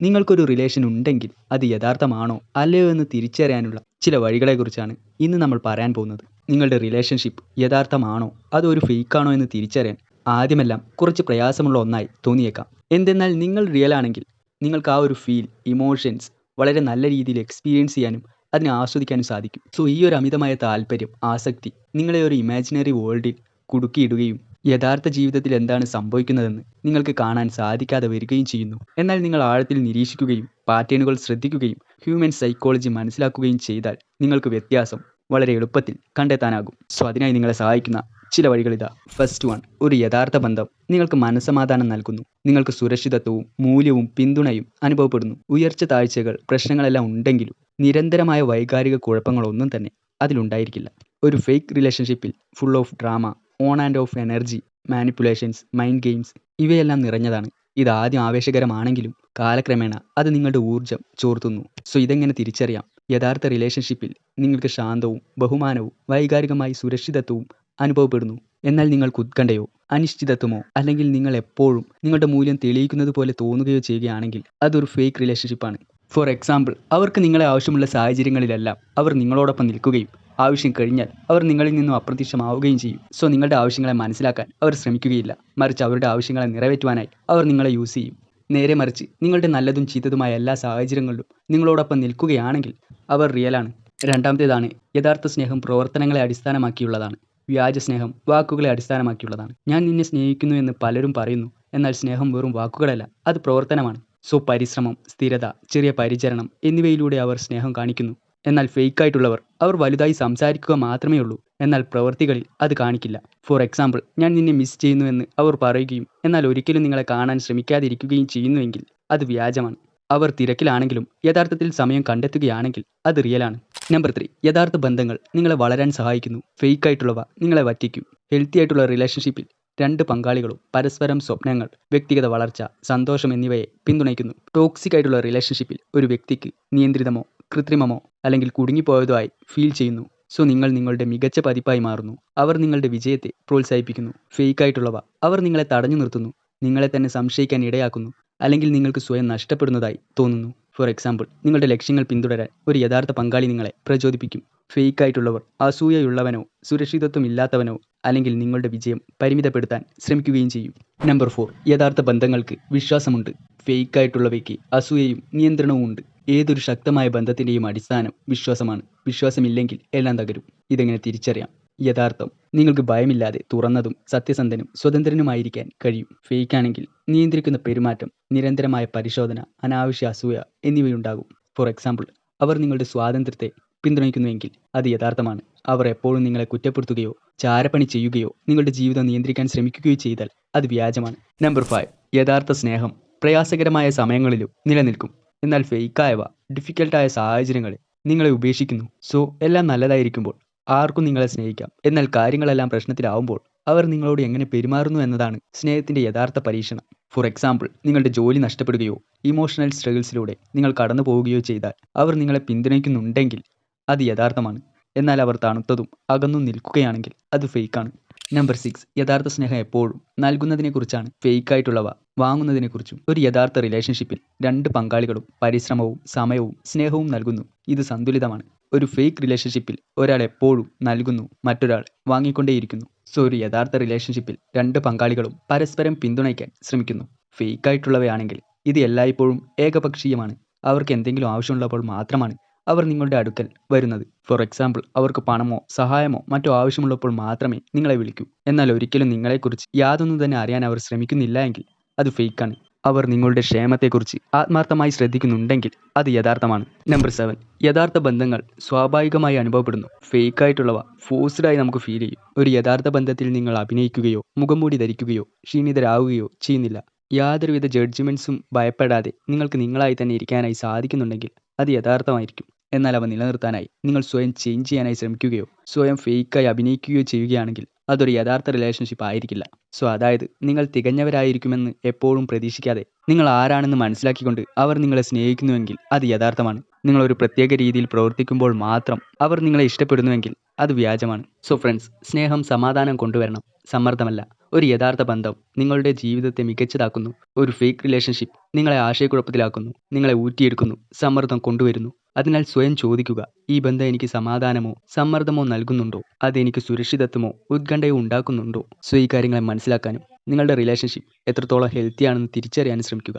നിങ്ങൾക്കൊരു റിലേഷൻ ഉണ്ടെങ്കിൽ അത് യഥാർത്ഥമാണോ അല്ലയോ എന്ന് തിരിച്ചറിയാനുള്ള ചില വഴികളെക്കുറിച്ചാണ് ഇന്ന് നമ്മൾ പറയാൻ പോകുന്നത്. നിങ്ങളുടെ റിലേഷൻഷിപ്പ് യഥാർത്ഥമാണോ അതോ ഒരു ഫേക്കാണോ എന്ന് തിരിച്ചറിയാൻ ആദ്യമെല്ലാം കുറച്ച് പ്രയാസമുള്ള ഒന്നായി തോന്നിയേക്കാം. എന്തെന്നാൽ നിങ്ങൾ റിയൽ ആണെങ്കിൽ നിങ്ങൾക്ക് ആ ഒരു ഫീൽ, ഇമോഷൻസ് വളരെ നല്ല രീതിയിൽ എക്സ്പീരിയൻസ് ചെയ്യാനും അതിനെ ആസ്വദിക്കാനും സാധിക്കും. സോ ഈ ഒരു അമിതമായ താല്പര്യം, ആസക്തി നിങ്ങളെ ഒരു ഇമാജിനറി വേൾഡിൽ കുടുക്കിയിടുകയും യഥാർത്ഥ ജീവിതത്തിൽ എന്താണ് സംഭവിക്കുന്നതെന്ന് നിങ്ങൾക്ക് കാണാൻ സാധിക്കാതെ വരികയും ചെയ്യുന്നു. എന്നാൽ നിങ്ങൾ ആഴത്തിൽ നിരീക്ഷിക്കുകയും പാറ്റേണുകൾ ശ്രദ്ധിക്കുകയും ഹ്യൂമൻ സൈക്കോളജി മനസ്സിലാക്കുകയും ചെയ്താൽ നിങ്ങൾക്ക് വ്യത്യാസം വളരെ എളുപ്പത്തിൽ കണ്ടെത്താനാകും. സോ അതിനായി നിങ്ങളെ സഹായിക്കുന്ന ചില വഴികളിതാ. ഫസ്റ്റ് വൺ, ഒരു യഥാർത്ഥ ബന്ധം നിങ്ങൾക്ക് മനസ്സമാധാനം നൽകുന്നു. നിങ്ങൾക്ക് സുരക്ഷിതത്വവും മൂല്യവും പിന്തുണയും അനുഭവപ്പെടുന്നു. ഉയർച്ച താഴ്ചകൾ, പ്രശ്നങ്ങളെല്ലാം ഉണ്ടെങ്കിലും നിരന്തരമായ വൈകാരിക കുഴപ്പങ്ങളൊന്നും തന്നെ അതിലുണ്ടായിരിക്കില്ല. ഒരു ഫേക്ക് റിലേഷൻഷിപ്പിൽ full of drama, on and of energy, manipulations, mind games ഇവയെല്ലാം നിറഞ്ഞതാണ്. ഇത് ആദ്യം ആവേശകരമാണെങ്കിലും കാലക്രമേണ അത് നിങ്ങളുടെ ഊർജ്ജം ചോർത്തുന്നു. സോ ഇതെങ്ങനെ തിരിച്ചറിയാം? യഥാർത്ഥ റിലേഷൻഷിപ്പിൽ നിങ്ങൾക്ക് ശാന്തവും ബഹുമാനവും വൈകാരികമായി സുരക്ഷിതത്വവും അനുഭവപ്പെടുന്നു. എന്നാൽ നിങ്ങൾക്ക് ഉത്കണ്ഠയോ അനിശ്ചിതത്വമോ അല്ലെങ്കിൽ നിങ്ങൾ എപ്പോഴും നിങ്ങളുടെ മൂല്യം തെളിയിക്കുന്നത് പോലെ തോന്നുകയോ ചെയ്യുകയാണെങ്കിൽ അതൊരു ഫേക്ക് റിലേഷൻഷിപ്പാണ്. ഫോർ എക്സാമ്പിൾ, അവർക്ക് നിങ്ങളെ ആവശ്യമുള്ള സാഹചര്യങ്ങളിലെല്ലാം അവർ നിങ്ങളോടൊപ്പം നിൽക്കുകയും ആവശ്യം കഴിഞ്ഞാൽ അവർ നിങ്ങളിൽ നിന്നും അപ്രത്യക്ഷമാവുകയും ചെയ്യും. സോ നിങ്ങളുടെ ആവശ്യങ്ങളെ മനസ്സിലാക്കാൻ അവർ ശ്രമിക്കുകയില്ല, മറിച്ച് അവരുടെ ആവശ്യങ്ങളെ നിറവേറ്റുവാനായി അവർ നിങ്ങളെ യൂസ് ചെയ്യും. നേരെ മറിച്ച് നിങ്ങളുടെ നല്ലതും ചീത്തതുമായ എല്ലാ സാഹചര്യങ്ങളിലും നിങ്ങളോടൊപ്പം നിൽക്കുകയാണെങ്കിൽ അവർ റിയലാണ്. രണ്ടാമത്തേതാണ്, യഥാർത്ഥ സ്നേഹം പ്രവർത്തനങ്ങളെ അടിസ്ഥാനമാക്കിയുള്ളതാണ്. വ്യാജ സ്നേഹം വാക്കുകളെ അടിസ്ഥാനമാക്കിയുള്ളതാണ്. ഞാൻ നിന്നെ സ്നേഹിക്കുന്നു എന്ന് പലരും പറയുന്നു, എന്നാൽ സ്നേഹം വെറും വാക്കുകളല്ല, അത് പ്രവർത്തനമാണ്. സോ പരിശ്രമം, സ്ഥിരത, ചെറിയ പരിചരണം എന്നിവയിലൂടെ അവർ സ്നേഹം കാണിക്കുന്നു. എന്നാൽ ഫേക്കായിട്ടുള്ളവർ അവർ വലുതായി സംസാരിക്കുക മാത്രമേ ഉള്ളൂ, എന്നാൽ പ്രവൃത്തികളിൽ അത് കാണിക്കില്ല. ഫോർ എക്സാമ്പിൾ, ഞാൻ നിന്നെ മിസ് ചെയ്യുന്നു എന്ന് അവർ പറയുകയും എന്നാൽ ഒരിക്കലും നിങ്ങളെ കാണാൻ ശ്രമിക്കാതിരിക്കുകയും ചെയ്യുന്നുവെങ്കിൽ അത് വ്യാജമാണ്. അവർ തിരക്കിലാണെങ്കിലും യഥാർത്ഥത്തിൽ സമയം കണ്ടെത്തുകയാണെങ്കിൽ അത് റിയലാണ്. നമ്പർ 3, യഥാർത്ഥ ബന്ധങ്ങൾ നിങ്ങളെ വളരാൻ സഹായിക്കുന്നു. ഫേക്കായിട്ടുള്ളവ നിങ്ങളെ വറ്റിക്കും. ഹെൽത്തി ആയിട്ടുള്ള റിലേഷൻഷിപ്പിൽ രണ്ട് പങ്കാളികളും പരസ്പരം സ്വപ്നങ്ങൾ, വ്യക്തിഗത വളർച്ച, സന്തോഷം എന്നിവയെ പിന്തുണയ്ക്കുന്നു. ടോക്സിക് ആയിട്ടുള്ള റിലേഷൻഷിപ്പിൽ ഒരു വ്യക്തിക്ക് നിയന്ത്രിതമോ കൃത്രിമമോ അല്ലെങ്കിൽ കുടുങ്ങിപ്പോയതോ ആയി ഫീൽ ചെയ്യുന്നു. സോ നിങ്ങൾ നിങ്ങളുടെ മികച്ച പതിപ്പായി മാറുന്നു. അവർ നിങ്ങളുടെ വിജയത്തെ പ്രോത്സാഹിപ്പിക്കുന്നു. ഫേക്കായിട്ടുള്ളവ അവർ നിങ്ങളെ തടഞ്ഞു നിർത്തുന്നു, നിങ്ങളെ തന്നെ സംശയിക്കാൻ ഇടയാക്കുന്നു, അല്ലെങ്കിൽ നിങ്ങൾക്ക് സ്വയം നഷ്ടപ്പെടുന്നതായി തോന്നുന്നു. ഫോർ എക്സാമ്പിൾ, നിങ്ങളുടെ ലക്ഷ്യങ്ങൾ പിന്തുടരാൻ ഒരു യഥാർത്ഥ പങ്കാളി നിങ്ങളെ പ്രചോദിപ്പിക്കും. ഫേക്കായിട്ടുള്ളവർ അസൂയയുള്ളവനോ സുരക്ഷിതത്വം ഇല്ലാത്തവനോ അല്ലെങ്കിൽ നിങ്ങളുടെ വിജയം പരിമിതപ്പെടുത്താൻ ശ്രമിക്കുകയും ചെയ്യും. നമ്പർ 4, യഥാർത്ഥ ബന്ധങ്ങൾക്ക് വിശ്വാസമുണ്ട്. ഫേക്കായിട്ടുള്ളവയ്ക്ക് അസൂയയും നിയന്ത്രണവും ഉണ്ട്. ഏതൊരു ശക്തമായ ബന്ധത്തിൻ്റെയും അടിസ്ഥാനം വിശ്വാസമാണ്. വിശ്വാസമില്ലെങ്കിൽ എല്ലാം തകരും. ഇതെങ്ങനെ തിരിച്ചറിയാം? യഥാർത്ഥം, നിങ്ങൾക്ക് ഭയമില്ലാതെ തുറന്നതും സത്യസന്ധനും സ്വതന്ത്രനുമായിരിക്കാൻ കഴിയും. ഫേക്കാണെങ്കിൽ നിയന്ത്രിക്കുന്ന പെരുമാറ്റം, നിരന്തരമായ പരിശോധന, അനാവശ്യ അസൂയ എന്നിവയുണ്ടാകും. ഫോർ എക്സാമ്പിൾ, അവർ നിങ്ങളുടെ സ്വാതന്ത്ര്യത്തെ പിന്തുണയ്ക്കുന്നുവെങ്കിൽ അത് യഥാർത്ഥമാണ്. അവർ എപ്പോഴും നിങ്ങളെ കുറ്റപ്പെടുത്തുകയോ ചാരപ്പണി ചെയ്യുകയോ നിങ്ങളുടെ ജീവിതം നിയന്ത്രിക്കാൻ ശ്രമിക്കുകയോ ചെയ്താൽ അത് വ്യാജമാണ്. നമ്പർ 5, യഥാർത്ഥ സ്നേഹം പ്രയാസകരമായ സമയങ്ങളിലും നിലനിൽക്കും. എന്നാൽ ഫേക്കായവ ഡിഫിക്കൽട്ടായ സാഹചര്യങ്ങളിൽ നിങ്ങളെ ഉപേക്ഷിക്കുന്നു. സോ എല്ലാം നല്ലതായിരിക്കുമ്പോൾ ആർക്കും നിങ്ങളെ സ്നേഹിക്കാം. എന്നാൽ കാര്യങ്ങളെല്ലാം പ്രശ്നത്തിലാവുമ്പോൾ അവർ നിങ്ങളോട് എങ്ങനെ പെരുമാറുന്നു എന്നതാണ് സ്നേഹത്തിൻ്റെ യഥാർത്ഥ പരീക്ഷണം. ഫോർ എക്സാമ്പിൾ, നിങ്ങളുടെ ജോലി നഷ്ടപ്പെടുകയോ ഇമോഷണൽ സ്ട്രഗിൾസിലൂടെ നിങ്ങൾ കടന്നു പോവുകയോ ചെയ്താൽ അവർ നിങ്ങളെ പിന്തുണയ്ക്കുന്നുണ്ടെങ്കിൽ അത് യഥാർത്ഥമാണ്. എന്നാൽ അവർ തണുത്തതും അകന്നു നിൽക്കുകയാണെങ്കിൽ അത് ഫേക്കാണ്. നമ്പർ 6, യഥാർത്ഥ സ്നേഹം എപ്പോഴും നൽകുന്നതിനെക്കുറിച്ചാണ്, ഫേക്കായിട്ടുള്ളവ വാങ്ങുന്നതിനെക്കുറിച്ചും. ഒരു യഥാർത്ഥ റിലേഷൻഷിപ്പിൽ രണ്ട് പങ്കാളികളും പരിശ്രമവും സമയവും സ്നേഹവും നൽകുന്നു. ഇത് സന്തുലിതമാണ്. ഒരു ഫേക്ക് റിലേഷൻഷിപ്പിൽ ഒരാൾ എപ്പോഴും നൽകുന്നു, മറ്റൊരാൾ വാങ്ങിക്കൊണ്ടേയിരിക്കുന്നു. സോ ഒരു യഥാർത്ഥ റിലേഷൻഷിപ്പിൽ രണ്ട് പങ്കാളികളും പരസ്പരം പിന്തുണയ്ക്കാൻ ശ്രമിക്കുന്നു. ഫേക്കായിട്ടുള്ളവയാണെങ്കിൽ ഇത് എല്ലായ്പ്പോഴും ഏകപക്ഷീയമാണ്. അവർക്ക് എന്തെങ്കിലും ആവശ്യമുള്ളപ്പോൾ മാത്രമാണ് അവർ നിങ്ങളുടെ അടുക്കൽ വരുന്നത്. ഫോർ എക്സാമ്പിൾ, അവർക്ക് പണമോ സഹായമോ മറ്റോ ആവശ്യമുള്ളപ്പോൾ മാത്രമേ നിങ്ങളെ വിളിക്കൂ. എന്നാൽ ഒരിക്കലും നിങ്ങളെക്കുറിച്ച് യാതൊന്നും തന്നെ അറിയാൻ അവർ ശ്രമിക്കുന്നില്ല എങ്കിൽ അത് ഫേക്കാണ്. അവർ നിങ്ങളുടെ ക്ഷേമത്തെക്കുറിച്ച് ആത്മാർത്ഥമായി ശ്രദ്ധിക്കുന്നുണ്ടെങ്കിൽ അത് യഥാർത്ഥമാണ്. നമ്പർ 7, യഥാർത്ഥ ബന്ധങ്ങൾ സ്വാഭാവികമായി അനുഭവപ്പെടുന്നു. ഫേക്കായിട്ടുള്ളവ ഫോഴ്സ്ഡായി നമുക്ക് ഫീൽ ചെയ്യും. ഒരു യഥാർത്ഥ ബന്ധത്തിൽ നിങ്ങൾ അഭിനയിക്കുകയോ മുഖംമൂടി ധരിക്കുകയോ ക്ഷീണിതരാകുകയോ ചെയ്യുന്നില്ല. യാതൊരുവിധ ജഡ്ജ്മെൻറ്റ്സും ഭയപ്പെടാതെ നിങ്ങൾക്ക് നിങ്ങളായി തന്നെ ഇരിക്കാനായി സാധിക്കുന്നുണ്ടെങ്കിൽ അത് യഥാർത്ഥമായിരിക്കും. എന്നാൽ അവ നിലനിർത്താനായി നിങ്ങൾ സ്വയം ചേഞ്ച് ചെയ്യാനായി ശ്രമിക്കുകയോ സ്വയം ഫേക്കായി അഭിനയിക്കുകയോ ചെയ്യുകയാണെങ്കിൽ അതൊരു യഥാർത്ഥ റിലേഷൻഷിപ്പ് ആയിരിക്കില്ല. സോ അതായത് നിങ്ങൾ തികഞ്ഞവരായിരിക്കുമെന്ന് എപ്പോഴും പ്രതീക്ഷിക്കാതെ നിങ്ങൾ ആരാണെന്ന് മനസ്സിലാക്കിക്കൊണ്ട് അവർ നിങ്ങളെ സ്നേഹിക്കുന്നുവെങ്കിൽ അത് യഥാർത്ഥമാണ്. നിങ്ങൾ ഒരു പ്രത്യേക രീതിയിൽ പ്രവർത്തിക്കുമ്പോൾ മാത്രം അവർ നിങ്ങളെ ഇഷ്ടപ്പെടുന്നുവെങ്കിൽ അത് വ്യാജമാണ്. സോ ഫ്രണ്ട്സ്, സ്നേഹം സമാധാനം കൊണ്ടുവരണം. സമ്മർദ്ദമല്ല. ഒരു യഥാർത്ഥ ബന്ധം നിങ്ങളുടെ ജീവിതത്തെ മികച്ചതാക്കുന്നു. ഒരു ഫേക്ക് റിലേഷൻഷിപ്പ് നിങ്ങളെ ആശയക്കുഴപ്പത്തിലാക്കുന്നു, നിങ്ങളെ ഊറ്റിയെടുക്കുന്നു, സമ്മർദ്ദം കൊണ്ടുവരുന്നു. അതിനാൽ സ്വയം ചോദിക്കുക, ഈ ബന്ധം എനിക്ക് സമാധാനമോ സമ്മർദ്ദമോ നൽകുന്നുണ്ടോ? അത് എനിക്ക് സുരക്ഷിതത്വമോ ഉത്കണ്ഠയോ ഉണ്ടാക്കുന്നുണ്ടോ? ഈ കാര്യങ്ങളെ മനസ്സിലാക്കാനും നിങ്ങളുടെ റിലേഷൻഷിപ്പ് എത്രത്തോളം ഹെൽത്തി ആണെന്ന് തിരിച്ചറിയാനും ശ്രമിക്കുക.